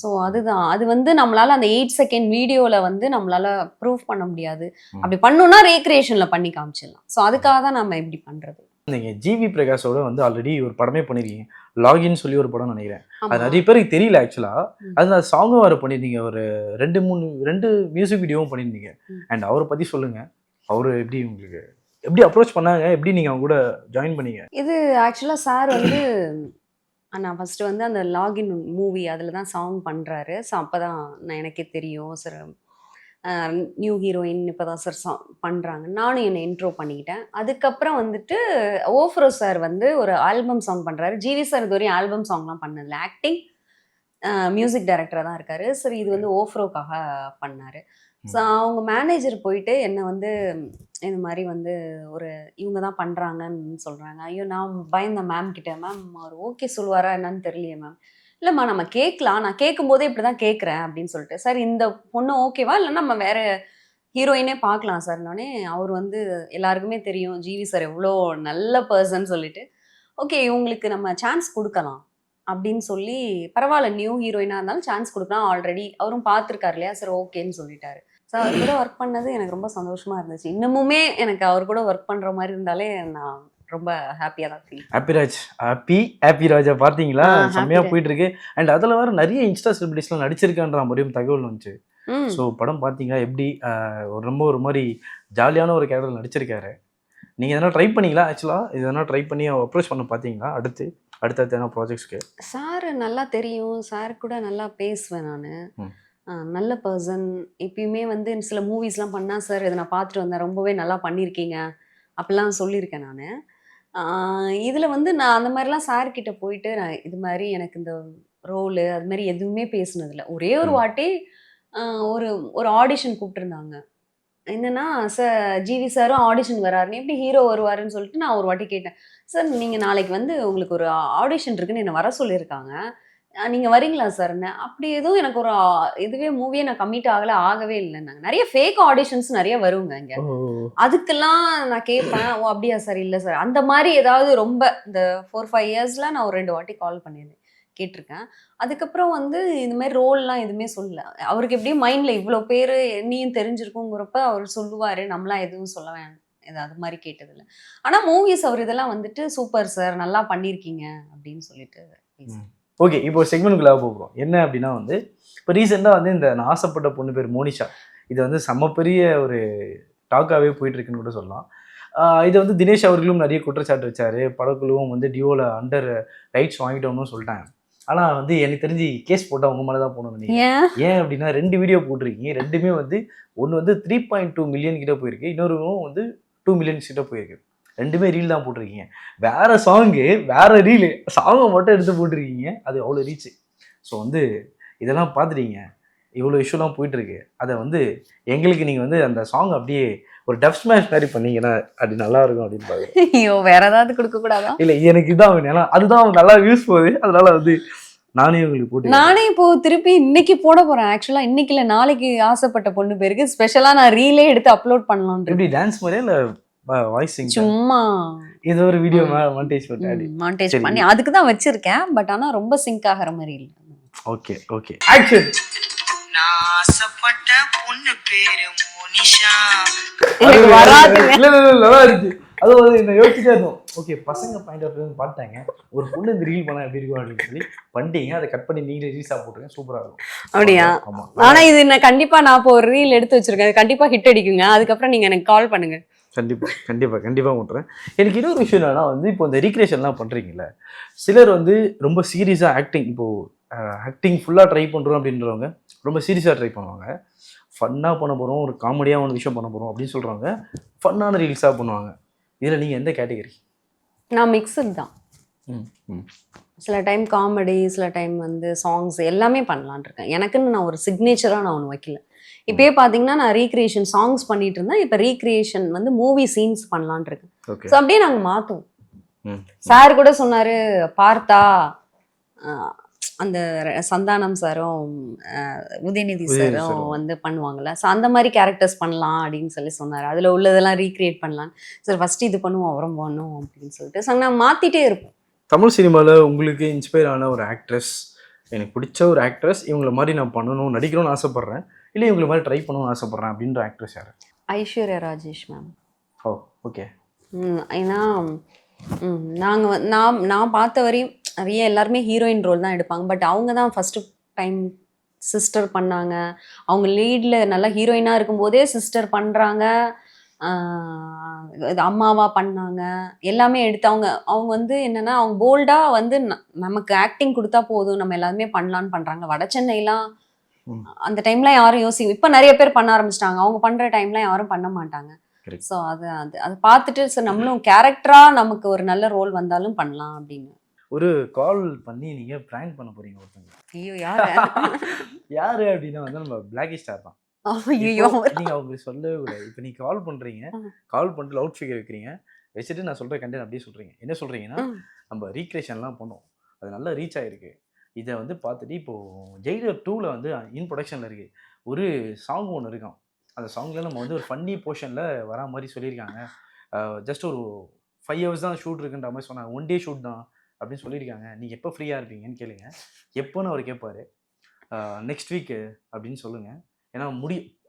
ஸோ அதுதான், அது வந்து நம்மளால அந்த 8 செகண்ட் வீடியோவில் வந்து நம்மளால ப்ரூவ் பண்ண முடியாது. அப்படி பண்ணோம்னா ரீக்ரியேஷனில் பண்ணி காமிச்சிடலாம். ஸோ அதுக்காக தான் நம்ம இப்படி பண்ணுறது. நீங்கள் ஜிவி பிரகாஷோட வந்து ஆல்ரெடி ஒரு படமே பண்ணியிருக்கீங்க, லாகின்னு சொல்லி ஒரு படம் நினைக்கிறேன். அது ஆமா. நிறைய பேருக்கு தெரியல ஆக்சுவலாக. அது நான் சாங்கும் வேறு பண்ணியிருந்தீங்க, ஒரு 2 மியூசிக் வீடியோவும் பண்ணியிருந்தீங்க. அண்ட் அவரை பற்றி சொல்லுங்கள். அவர் எப்படி உங்களுக்கு எப்படி அப்ரோச் பண்ணாங்க, எப்படி நீங்கள் அவங்க கூட ஜாயின் பண்ணீங்க? இது ஆக்சுவலாக சார் வந்து நான் ஃபர்ஸ்ட் வந்து அந்த லாகின் மூவி அதில் தான் சாங் பண்ணுறாரு. ஸோ அப்போ தான் எனக்கே தெரியும் சார் நியூ ஹீரோயின் இப்போ தான் சார் சாங் பண்ணுறாங்க. நானும் என்னை இன்ட்ரோ பண்ணிக்கிட்டேன். அதுக்கப்புறம் வந்துட்டு ஓஃப்ரோ சார் வந்து ஒரு ஆல்பம் சாங் பண்ணுறாரு. ஜிவி சார் இது வரையும் ஆல்பம் சாங்லாம் பண்ணதில்ல, ஆக்டிங் மியூசிக் டைரக்டராக தான் இருக்காரு. சரி இது வந்து ஓஃப்ரோக்காக பண்ணார். ஸோ அவங்க மேனேஜர் போயிட்டு என்னை வந்து இந்த மாதிரி வந்து ஒரு இவங்க தான் பண்ணுறாங்கன்னு சொல்கிறாங்க. ஐயோ நான் பயந்தேன் மேம் கிட்ட. மேம் அவர் ஓகே சொல்லுவாரா என்னன்னு தெரியலையே மேம். இல்லைம்மா நம்ம கேட்கலாம், நான் கேட்கும்போதே இப்படி தான் கேட்குறேன் அப்படின்னு சொல்லிட்டு, சார் இந்த பொண்ணு ஓகேவா இல்லைன்னா நம்ம வேற ஹீரோயினே பார்க்கலாம் சார்னோடனே அவர் வந்து எல்லாருக்குமே தெரியும் ஜிவி சார் எவ்வளோ நல்ல பர்சன் சொல்லிட்டு, ஓகே இவங்களுக்கு நம்ம சான்ஸ் கொடுக்கலாம் அப்படின்னு சொல்லி, பரவாயில்ல நியூ ஹீரோயினாக இருந்தாலும் சான்ஸ் கொடுக்கலாம், ஆல்ரெடி அவரும் பார்த்துருக்காரு இல்லையா, சார் ஓகேன்னு சொல்லிட்டாரு. ஸோ அவர் கூட ஒர்க் பண்ணது எனக்கு ரொம்ப சந்தோஷமா இருந்துச்சு. இன்னமுமே எனக்கு அவர் கூட ஒர்க் பண்ணுற மாதிரி இருந்தாலே நான் ரொம்ப ஹாப்பியாக தான் ஃபீல். ஹாப்பி ராஜா பார்த்தீங்களா, Happy செம்மையாக Raj. போயிட்டு இருக்கு. அண்ட் அதில் வேறு நிறைய இன்ஸ்டா செலிபிரிட்டிஸ்லாம் நடிச்சிருக்கான்ற மாதிரியும் தகவல் வந்துச்சு. ம். ஸோ படம் பார்த்தீங்களா எப்படி? ரொம்ப ஒரு மாதிரி ஜாலியான ஒரு கேரக்டர் நடிச்சிருக்காரு. நீங்கள் எதனா ட்ரை பண்ணீங்களா? ஆக்சுவலாக இது எதனா ட்ரை பண்ணி அப்ரோச் பண்ண பார்த்தீங்களா? அடுத்தடுத்து எதனா ப்ராஜெக்ட்ஸ்க்கு? சார் நல்லா தெரியும், சார் கூட நல்லா பேசுவேன் நான். நல்ல பர்சன். எப்பயுமே வந்து சில மூவிஸ்லாம் பண்ணால் சார் இதை நான் பார்த்துட்டு வந்தேன், ரொம்பவே நல்லா பண்ணியிருக்கீங்க அப்படிலாம் சொல்லியிருக்கேன் நான். இதில் வந்து நான் அந்த மாதிரிலாம் சார்கிட்ட போயிட்டு நான் இது மாதிரி எனக்கு இந்த ரோலு அது மாதிரி எதுவுமே பேசுனதில்லை. ஒரே ஒரு வாட்டி ஒரு ஒரு ஆடிஷன் கூப்பிட்டுருந்தாங்க. என்னன்னா சார் ஜிவி சாரும் ஆடிஷன் வராருன்னு, எப்படி ஹீரோ வருவாருன்னு சொல்லிட்டு நான் ஒரு வாட்டி கேட்டேன். சார் நீங்கள் நாளைக்கு வந்து உங்களுக்கு ஒரு ஆடிஷன் இருக்குன்னு என்னை வர சொல்லியிருக்காங்க, நீங்கள் வரீங்களா சார்ன்னு. அப்படி எதுவும் எனக்கு ஒரு இதுவே மூவியே நான் கம்மிட் ஆகவே இல்லைன்னாங்க. நிறைய ஃபேக் ஆடிஷன்ஸ் நிறைய வருங்க இங்கே. அதுக்கெல்லாம் நான் கேட்பேன், ஓ அப்படியா சார், இல்லை சார் அந்த மாதிரி ஏதாவது ரொம்ப இந்த 4-5 இயர்ஸில் நான் ஒரு 2 வாட்டி கால் பண்ணியிருந்தேன், கேட்டிருக்கேன். அதுக்கப்புறம் வந்து இந்த மாதிரி ரோல்லாம் எதுவுமே சொல்லல. அவருக்கு எப்படியும் மைண்டில் இவ்வளோ பேர் என்னையும் தெரிஞ்சிருக்குங்கிறப்ப அவர் சொல்லுவார், நம்மளாம் எதுவும் சொல்ல வேண்டாம் அது மாதிரி கேட்டதில்லை. ஆனால் மூவிஸ் அவர் இதெல்லாம் வந்துட்டு சூப்பர் சார் நல்லா பண்ணியிருக்கீங்க அப்படின்னு சொல்லிட்டு பேசுகிறேன். ஓகே, இப்போ செக்மெண்ட்குள்ளே போகிறோம். என்ன அப்படின்னா வந்து இப்போ ரீசெண்டாக வந்து இந்த நான் ஆசைப்பட்ட பொண்ணு பேர் மோனிஷா, இது வந்து செம்ம பெரிய ஒரு டாக்காகவே போயிட்டுருக்குன்னு கூட சொல்லலாம். இது வந்து தினேஷ் அவர்களும் நிறைய குற்றச்சாட்டு வச்சார், படக்குழுவும் வந்து டியோவில் அண்டர் ரைட்ஸ் வாங்கிட்டோம்னு சொல்லிட்டாங்க. ஆனால் வந்து எனக்கு தெரிஞ்சு கேஸ் போட்டால் உங்கள் மேலே தான் போகணும்னு நினைக்கிறேன். ஏன் அப்படின்னா 2 வீடியோ போட்டிருக்கீங்க, ரெண்டுமே வந்து ஒன்று வந்து 3.2 மில்லியன் கிட்ட போயிருக்கு, இன்னொருவும் வந்து 2 மில்லியன்ஸ் கிட்ட போயிருக்கு. ரெண்டுமே ரீல் தான் போட்டிருக்கீங்க. வேற சாங்கு வேற ரீலு, சாங்கை மட்டும் எடுத்து போட்டிருக்கீங்க, அது அவ்வளோ ரீச்சு. ஸோ வந்து இதெல்லாம் பார்த்துட்டீங்க, இவ்வளோ இஷ்யூலாம் போயிட்டுருக்கு. அதை வந்து எங்களுக்கு நீங்கள் வந்து அந்த சாங் அப்படியே ஒரு டப் ஸ்மாஷ் மாதிரி பண்ணீங்கன்னா அப்படி நல்லா இருக்கும் அப்படின்னு பார்க்குறேன். ஐயோ வேற ஏதாவது கொடுக்கக்கூடாதா? இல்லை எனக்கு இதான் வேணும், ஏன்னா அதுதான் நல்லா வியூஸ் போகுது, அதனால வந்து நானே உங்களுக்கு போட்டு நானே இப்போ திருப்பி இன்னைக்கு போட போறேன். ஆக்சுவலா இன்னைக்கு இல்லை நாளைக்கு ஆசைப்பட்ட பொண்ணு பேருக்கு ஸ்பெஷலா நான் ரீலே எடுத்து அப்லோட் பண்ணலாம். எப்படி டான்ஸ் மாதிரியா இல்லை வாய்ஸிங்? சும்மா இது ஒரு வீடியோ மாண்டேஜ் பண்ணி அதுக்கு தான் வச்சிருக்கேன். பட் ஆனா ரொம்ப சிங்க் ஆகிற மாதிரி இல்லை. Okay okay, action. நான் ஆசைப்பட்ட பொண்ணு பேரு மோனிஷா. எனக்கு வராது. நல்லா இருக்கு. அது என்ன யோசிச்சுட்டே இருந்தோம். ஓகே, பசங்க பாயிண்ட் ஆஃப் வியூ பார்த்தாங்க, ஒரு பொண்ணு இந்த ரீல் பண்ணா எப்படி இருக்கும் அப்படின்னு சொல்லி பண்ணிட்டீங்க. அதை கட் பண்ணி நீங்களே ரீல்ஸா போட்டுருங்க, சூப்பரா இருக்கும். அப்படியா? ஆனா இது நான் கண்டிப்பா நான் இப்போ ஒரு ரீல் எடுத்து வச்சிருக்கேன், கண்டிப்பா ஹிட் அடிக்குங்க. அதுக்கப்புறம் நீங்க எனக்கு கால் பண்ணுங்க. கண்டிப்பாக பண்ணுறேன். எனக்கு இன்னொரு விஷயம் என்னன்னா வந்து இப்போ இந்த ரீக்ரியேஷன்லாம் பண்ணுறீங்கல்ல, சிலர் வந்து ரொம்ப சீரியஸாக ஆக்டிங், இப்போது ஆக்டிங் ஃபுல்லாக ட்ரை பண்ணுறோம் அப்படின்றவங்க ரொம்ப சீரியஸாக ட்ரை பண்ணுவாங்க. ஃபன்னாக பண்ண போகிறோம், ஒரு காமெடியாக ஒரு விஷயம் பண்ண போகிறோம் அப்படின்னு சொல்கிறவங்க ஃபன்னான ரீல்ஸாக பண்ணுவாங்க. இதில் நீங்கள் எந்த கேட்டகரி? நான் மிக்சட் தான். சில டைம் காமெடி, சில டைம் வந்து சாங்ஸ் எல்லாமே பண்ணலான் இருக்கேன். எனக்குன்னு நான் ஒரு சிக்னேச்சராக நான் ஒன்று வைக்கல. இப்பயே பார்த்தீங்கன்னா நான் ரீக்ரியேஷன் சாங்ஸ் பண்ணிட்டு இருந்தேன், இப்போ ரீக்ரியேஷன் வந்து மூவி சீன்ஸ் பண்ணலான் இருக்கேன். ஸோ அப்படியே நாங்கள் மாற்றுவோம். சார் கூட சொன்னார், பார்த்தா அந்த சந்தானம் சாரும் உதயநிதி சாரும் வந்து பண்ணுவாங்கள்ல, ஸோ அந்த மாதிரி கேரக்டர்ஸ் பண்ணலாம் அப்படின்னு சொல்லி சொன்னார். அதில் உள்ளதெல்லாம் ரீக்ரியேட் பண்ணலாம் சார், ஃபஸ்ட்டு இது பண்ணுவோம் அப்புறம் பண்ணுவோம் அப்படின்னு சொல்லிட்டு ஸோ நான் மாற்றிட்டே இருப்போம். தமிழ் சினிமாவில் உங்களுக்கு இன்ஸ்பயர் ஆன ஒரு ஆக்ட்ரஸ், எனக்கு பிடிச்ச ஒரு ஆக்ட்ரஸ், இவங்களை மாதிரி நான் பண்ணணும், நடிக்கணும்னு ஆசைப்பட்றேன், இல்லை இவங்களை மாதிரி ட்ரை பண்ணணும்னு ஆசைப்பட்றேன் அப்படின்ற ஆக்ட்ரஸ் யார்? ஐஸ்வர்யா ராஜேஷ் மேம். ஓ ஓகே. ஏன்னா நான் பார்த்த வரையும் நிறைய எல்லாருமே ஹீரோயின் ரோல் தான் எடுப்பாங்க. பட் அவங்க தான் ஃபர்ஸ்ட் டைம் சிஸ்டர் பண்ணாங்க. அவங்க லீட்ல நல்லா ஹீரோயினா இருக்கும்போதே சிஸ்டர் பண்றாங்க. இது அம்மாவா பண்ணாங்க. எல்லாமே எடுத்து அவங்க வந்து என்னன்னா அவங்க போல்டா வந்து நமக்கு ஆக்டிங் கொடுத்தா போதும் நம்ம எல்லாருமே பண்ணலான்னு பண்றாங்க. வட சென்னைலாம் ம். அந்த டைம்ல யாரும் இப்ப நிறைய பேர் பண்ண ஆரம்பிச்சிட்டாங்க. அவங்க பண்ற டைம்ல யாரும் பண்ண மாட்டாங்க. Correct. ஸோ அது பார்த்துட்டு சார் நம்மளும் கேரக்டரா நமக்கு ஒரு நல்ல ரோல் வந்தாலும் பண்ணலாம் அப்படின்னு. ஒரு கால் பண்ணி நீங்க பிராங்க் பண்ண போறீங்க ஒருத்தங்க. ஐயோ யாரு? யாரு அப்படின்னா வந்து நம்ம பிளாக்கி ஸ்டார் தான். ஐயோ இப்போ நீங்க அவங்களுக்கு சொல்லவே கூடாது. இப்போ நீங்க கால் பண்றீங்க, கால் பண்ணிட்டு லவுட் ஸ்பீக்கர் வைக்கிறீங்க, வச்சுட்டு நான் சொல்ற கண்டென்ட் அப்படியே சொல்றீங்க. என்ன சொல்றீங்கன்னா, நம்ம ரீக்ரியேஷன்லாம் பண்ணோம், அது நல்லா ரீச் ஆயிருக்கு. இதை வந்து பார்த்துட்டு இப்போ ஜெயிலர் 2ல வந்து இன் ப்ரொடக்ஷன்ல இருக்கு. ஒரு சாங் ஒன்று இருக்கான். அந்த சாங்ல நம்ம வந்து ஒரு ஃபன்னி போர்ஷன்ல வரா மாதிரி சொல்லியிருக்காங்க. ஜஸ்ட் ஒரு 5 ஹவர்ஸ் தான் ஷூட் இருக்குன்ற மாதிரி சொன்னாங்க. 1 டே ஷூட் தான் அப்படின்னு சொல்லியிருக்காங்க. நீங்கள் எப்போ ஃப்ரீயாக இருப்பீங்கன்னு கேளுங்க. எப்போன்னு அவர் கேட்பாரு. நெக்ஸ்ட் வீக்கு அப்படின்னு சொல்லுங்கள். ஏன்னா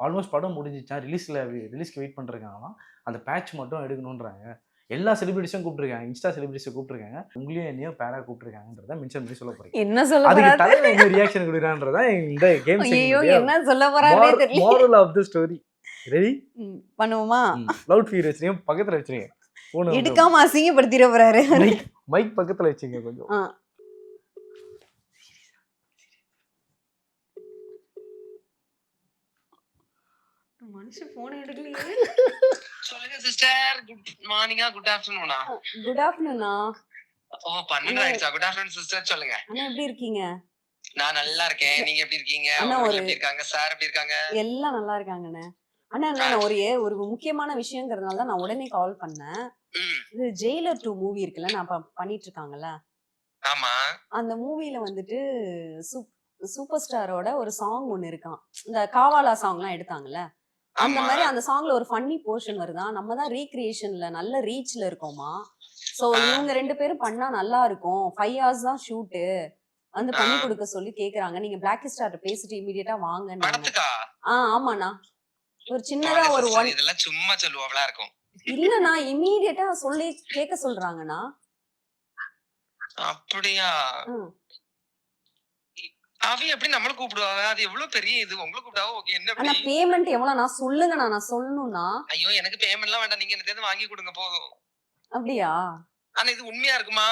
ஆல்மோஸ்ட் படம் முடிஞ்சிச்சா, ரிலீஸ்க்கு வெயிட் பண்ணுறாங்களாம். அந்த பேட்ச் மட்டும் எடுக்கணுன்றாங்க. எல்லா செலிபிரிட்டிஸும் கூப்பிட்டுருக்காங்க, இன்ஸ்டா செலிபிரிட்டிஸை கூப்பிட்டுருக்காங்க, உங்களையும் என்னையோ பேரா கூப்பிட்டுருக்காங்கன்றத மென்ஷன் பண்ணி சொல்ல போறீங்க. என்ன சொல்ல அதுக்கு போறாரு? தலைவர் என்ன ரியாக்ஷன் கொடுக்குறான்றதா இந்த கேம் ஐயோ என்ன சொல்ல போறாருனே தெரியல. Moral of the story. Ready? பண்ணுவோமா? லவுட் ஸ்பீக்கர் வச்சிருங்க, பக்கத்துல வச்சிருங்க. போன் எடுக்காம அசிங்கப்படுத்திட போறாரு. மைக் பக்கத்துல வச்சிங்க கொஞ்சம். மனுஷன் போன் எடுக்கலையே. சொல்லுங்க சிஸ்டர். குட் மார்னிங்கா குட் ஆஃப்டர்நூனா? குட் ஆஃப்டர்நூனா. ஓ 12 ஆயிடுச்சா? குட் ஆஃப்டர்நூன் சிஸ்டர், சொல்லுங்க. அண்ணா எப்படி இருக்கீங்க? நான் நல்லா இருக்கேன். நீங்க எப்படி இருக்கீங்க? அண்ணா அவங்க ஒரு எப்படி இருக்காங்க? சார் எப்படி இருக்காங்க? எல்லாம் நல்லா இருக்காங்கண்ணே. அண்ணா நான் ஒரு முக்கியமான விஷயங்கிறதுனால தான் நான் உடனே கால் பண்ணேன். இது ஜெயிலர் 2 மூவி இருக்குல்ல, நான் பண்ணிட்டு இருக்காங்கல்ல. ஆமா. அந்த மூவில வந்துட்டு சூப்பர் ஸ்டாரோட ஒரு சாங் ஒன்னு இருக்கான். இந்த காவாலா சாங்லாம் எடுத்தாங்கல்ல, அந்த மாதிரி அந்த சாங்ல ஒரு ஃபன்னி போர்ஷன் வருதான். நம்ம தான் ரீக்ரியேஷன்ல நல்ல ரீச்ல இருக்கோமா. சோ இவங்க 2 பேரும் பண்ணா நல்லா இருக்கும். 5 hours தான் ஷூட்டு, வந்து பண்ணி கொடுக்க சொல்லி கேக்குறாங்க. நீங்க பிளாக் ஸ்டார் பேசிட்டு இமிடியேட்டா வாங்கன்னு. படத்துக்கா? ஆமாண்ணா. ஒரு சின்னதா ஒரு இதெல்லாம் சும்மா சொல்லுவாங்களா இருக்கும். இல்லண்ணா, இமிடியேட்டா சொல்லி கேட்க சொல்றாங்கண்ணா. அப்படியா? அவ எப்படி நம்மள கூப்பிடுவாங்க? அது எவ்வளவு பெரிய இது. உங்களை கூப்பிடாவோ ஓகே. என்ன அண்ணா பேமெண்ட் எவ்வளவுண்ணா சொல்லுங்கண்ணா, நான் சொல்லணும்னா. ஐயோ எனக்கு பேமெண்ட்லாம் வேண்டாம். நீங்க எனக்கு வாங்கி கொடுங்க போதும். அப்படியா? ஆனா இது உண்மையா இருக்குமா?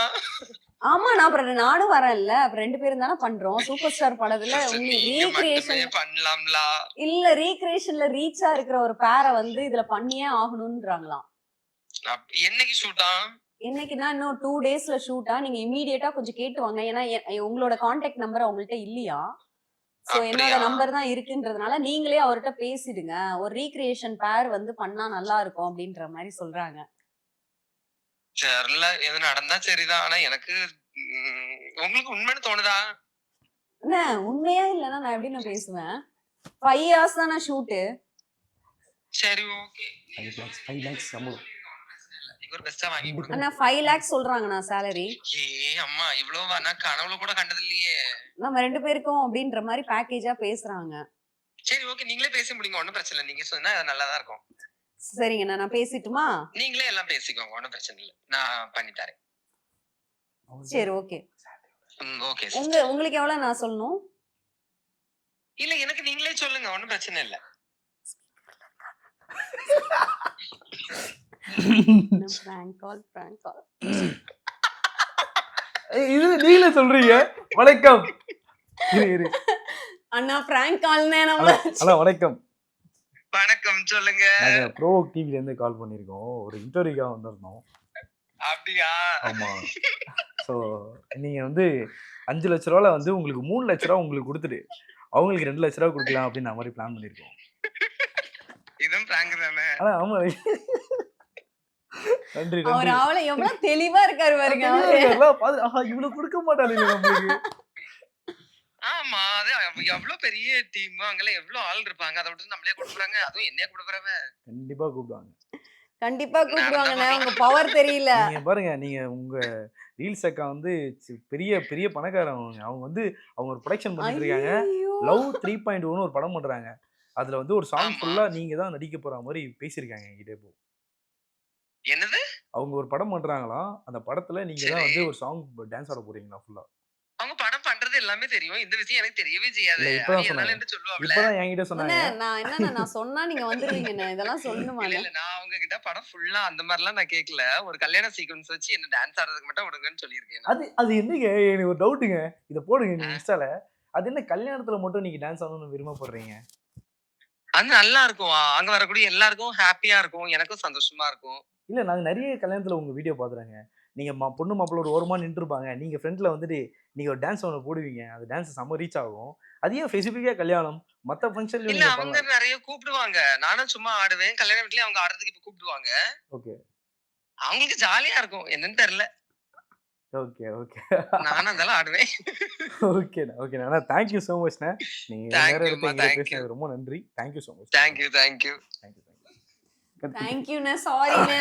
ஆமாண்ணா, அப்புறம் நானும் வரேன்ல. அப்புறம் 2 பேரும் தானே பண்றோம் சூப்பர் ஸ்டார் படத்துல. ரீக்ரியேஷன் பண்ணலாம்ல. இல்ல, ரீக்ரியேஷன்ல ரீச்சா இருக்கிற ஒரு பேரை வந்து இதுல பண்ணியே ஆகணும்ன்றாங்களாம். என்னைக்கு ஷூட்டா? என்னைக்குன்னா இன்னும் 2 daysல ஷூட்டா. நீங்க இமிடியேட்டா கொஞ்சம் கேட்டு வாங்க. ஏன்னா உங்களோட கான்டாக்ட் நம்பர் அவங்கள்ட்ட இல்லையா. சோ என்னோட நம்பர் தான் இருக்குன்றதுனால நீங்களே அவர்கிட்ட பேசிடுங்க. ஒரு ரீக்ரியேஷன் பேர் வந்து பண்ணா நல்லா இருக்கும் அப்படின்ற மாதிரி சொல்றாங்க. தெரியல, எது நடந்தா சரிதான். ஆனா எனக்கு உங்களுக்கு உண்மைன்னு தோணுதா? என்ன உண்மையா இல்லன்னா நான் எப்படி நான் பேசுவேன்? 5 hours தானே ஷூட்டு. சரி ஓகே. 5 lakhs சம்பளம். ஒரு பெஸ்டா வாங்கி கொடுங்க. அண்ணா 5 lakhs சொல்றாங்கண்ணா சேலரி. அம்மா இவ்வளவு நான் கனவுல கூட கண்டது இல்லையே. நம்ம 2 பேருக்கும் அப்படின்ற மாதிரி பேக்கேஜா பேசுறாங்க. சரி ஓகே, நீங்களே பேசி முடிங்க, ஒண்ணும் பிரச்சனை இல்லை. நீங்க சொன்னா நல்லா தான் இருக்கும். சரிங்கண்ணா, நான் பேசிட்டுமா? நீங்களே எல்லாம் பேசிக்கோங்க, ஒண்ணும் பிரச்சனை இல்லை. நான் பண்ணி தரேன். சரி ஓகே. ஓகே. உங்களுக்கு எவ்வளவு நான் சொல்லணும்? இல்ல எனக்கு நீங்களே சொல்லுங்க, ஒண்ணும் பிரச்சனை இல்லை. இது நீங்களே சொல்றீங்க. வணக்கம். அண்ணா பிராங்க் கால்னே நம்ம. அண்ணா வணக்கம். வணக்கம், சொல்லுங்க. நாங்க ப்ரோவோக் டிவில இருந்து கால் பண்ணிருக்கோம். ஒரு இன்டர்வியூக்காக வந்திருந்தோம். அப்படியா? ஆமா. சோ நீங்க வந்து 5 லட்ச ரூபால வந்து உங்களுக்கு 3 லட்ச ரூபா உங்களுக்கு கொடுத்துட்டு அவங்களுக்கு 2 லட்ச ரூபா கொடுக்கலாம் அப்படின்னு மாதிரி பிளான் பண்ணிருக்கோம். இதுவும் பிராங்க் தானே? ஆமா. நன்றி. அவர் அவளை எவ்வளவு தெளிவா இருக்காரு பாருங்க. இவ்வளவு கொடுக்க மாட்டாங்க நம்மளுக்கு. ஆமா, அது எவ்வளவு பெரிய டீம், அங்கெல்லாம் எவ்வளவு ஆள் இருப்பாங்க. அதை விட்டு நம்மளே கொடுக்குறாங்க, அதுவும் என்னைய கொடுக்குறவ. கண்டிப்பா கூப்பிடுவாங்க. கண்டிப்பா கூப்பிடுவாங்கண்ணே. உங்க பவர் தெரியல. நீங்க பாருங்க, நீங்க உங்க ரீல்ஸ் அக்கா வந்து பெரிய பெரிய பணக்காரங்க. அவங்க வந்து அவங்க ஒரு ப்ரொடக்ஷன் பண்ணிட்டு இருக்காங்க. லவ் 3.1 ஒரு படம் பண்றாங்க. அதுல வந்து ஒரு சாங் ஃபுல்லா நீங்க தான் நடிக்க போற மாதிரி பேசியிருக்காங்க என்கிட்ட. இப்போ என்னது? அவங்க ஒரு படம் பண்றாங்களாம், அந்த படத்துல நீங்க தான் சரி. வந்து ஒரு சாங் டான்ஸ் ஆட போறீங்களா ஃபுல்லா? அவங்க படம் பண்றது எல்லாமே தெரியும். இந்த விஷயம் எனக்கு தெரியவே செய்யாது. இல்ல அது இப்பதான் என்னால சொன்னாங்க. என்ன சொல்லுவாப்ல. இப்பதான் என்கிட்ட அண்ணே சொன்னாங்க. நான் என்னண்ணே நான் சொன்னா நீங்க வந்துருவீங்கண்ணே. இதெல்லாம் இல்ல, சொல்லணுமாண்ணே? இல்ல. நான் அவங்க கிட்ட படம் ஃபுல்லா அந்த மாரிலாம் நான் கேட்கல. ஒரு கல்யாண சீக்வென்ஸ் வச்சு என்ன டான்ஸ் ஆடுறதுக்கு மட்டும் விடுங்கன்னு சொல்லியிருக்கேன் நான். அது அது என்னங்க எனக்கு ஒரு டவுட்டுங்க. இத போடுங்க ஆ. நீங்க இன்ஸ்டால. அது என்ன கல்யாணத்துல மட்டும் நீங்க டான்ஸ் ஆடணும்னு விருப்பப்படுறீங்க? அது நல்லா இருக்கும். அங்க வரக்கூடிய எல்லாருக்கும் ஹேப்பியா இருக்கும். எனக்கும் சந்தோஷமா இருக்கும். இல்ல நாங்க நெறைய கல்யாணத்துல உங்க வீடியோ பார்த்துறேங்க. நீங்க பொண்ணு மாப்பிள்ளை ஒரு ஓரமா நின்றுப்பாங்க. நீங்க ஃப்ரண்ட்ல வந்துட்டு நீங்க ஒரு டான்ஸ் ஒண்ணு போடுவீங்க. அந்த டான்ஸ் செம்ம ரீச் ஆகும். அது ஏன் ஸ்பெசிஃபிக்கா கல்யாணம்? மத்த ஃபங்ஷன்லயும் இல்ல நீங்க அவங்க பண்ணலாம். நெறைய கூப்பிடுவாங்க. நானும் சும்மா ஆடுவேன். கல்யாண வீட்லயும் அவங்க ஆடுறதுக்கு இப்ப கூப்பிடுவாங்க. ஓகே. அவங்களுக்கு ஜாலியா இருக்கும். என்னன்னு தெரியல. Okay, okay. நானும் அதெல்லாம் ஆடுவேன். ஓகேண்ணா, ஓகேண்ணா. அண்ணா தேங்க் யூ சோ மச்ண்ணா. நீங்க இவ்வளவு தேங்க் நேரம் எடுத்து யூம்மா. என்கிட்ட தேங்க் யூ. பேசினதுக்கு ரொம்ப நன்றி. Thank you so much. Thank you. Thank you. Thank you, thank you. தேங்க்யூண்ணே. சாரிண்ணே.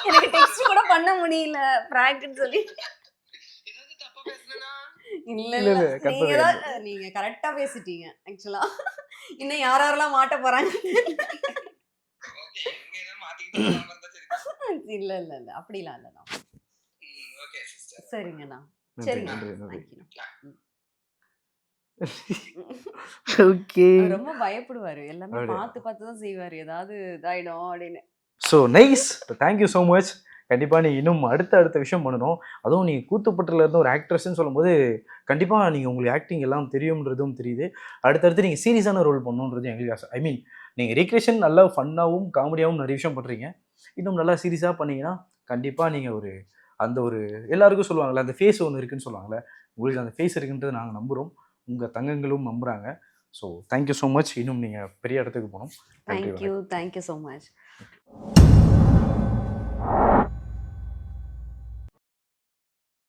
எனக்கு டெக்ஸ்ட் கூட பண்ண முடியல. பிராங்க்னு சொல்லி. ஏதாவது தப்பா பேசுனேனா? இல்ல இல்ல, இல்ல. இல்ல. கரெக்டா நீங்க தான் நீங்க கரெக்ட்டா பேசிட்டீங்க ஆக்சுவலா. இன்னும் யார் யாரெல்லாம் மாட்ட போறாங்க? ஓகே. இவங்க ஏதாவது மாத்திக்கிட்டு போகாம இருந்தா சரிதான். இல்ல இல்ல இல்ல. அப்படிலாம் இல்லண்ணா. Okay sister. சரிங்கண்ணா. நன்றி, சரிங்க. நன்றி, நன்றி. தேங்க்யூண்ணா. ஓகே. அவர் ரொம்ப பயப்படுவாரு. எல்லாமே அப்படியா? பார்த்து பார்த்து தான் செய்வாரு. ஏதாவது இதாயிடும் அப்படின்னு. So nice. Thank you so much. கண்டிப்பா நீங்க இன்னும் அடுத்த விஷயம் பண்ணணும். அதுவும் நீங்க கூத்துப்பட்டுல இருந்து ஒரு ஆக்ட்ரஸ்ன்னு சொல்லும்போது, கண்டிப்பா நீங்க உங்களுக்கு ஆக்டிங் எல்லாம் தெரியும்ன்றதும் தெரியுது. அடுத்தடுத்து நீங்க சீரியஸான ரோல் பண்ணணுன்றது எங்களுக்கு ஆசை. ஐ மீன் நீங்க ரீக்ரியேஷன் நல்லா ஃபன்னாவும், காமெடியாவும் நிறைய விஷயம் பண்றீங்க. இன்னும் நல்லா சீரியஸா பண்ணீங்கன்னா, கண்டிப்பா நீங்க அந்த ஒரு எல்லாருக்கும் சொல்லுவாங்கல்ல, அந்த ஃபேஸ் ஒண்ணு இருக்குன்னு சொல்லுவாங்கல்ல. உங்களுக்கு அந்த ஃபேஸ் இருக்குன்றத நாங்க நம்புறோம். உங்க தங்கங்களும் நம்புறாங்க. So thank you so much. இன்னும் நீங்க பெரிய இடத்துக்கு போணும். நன்றி, தேங்க்யூ. வணக்கம். Thank you so much.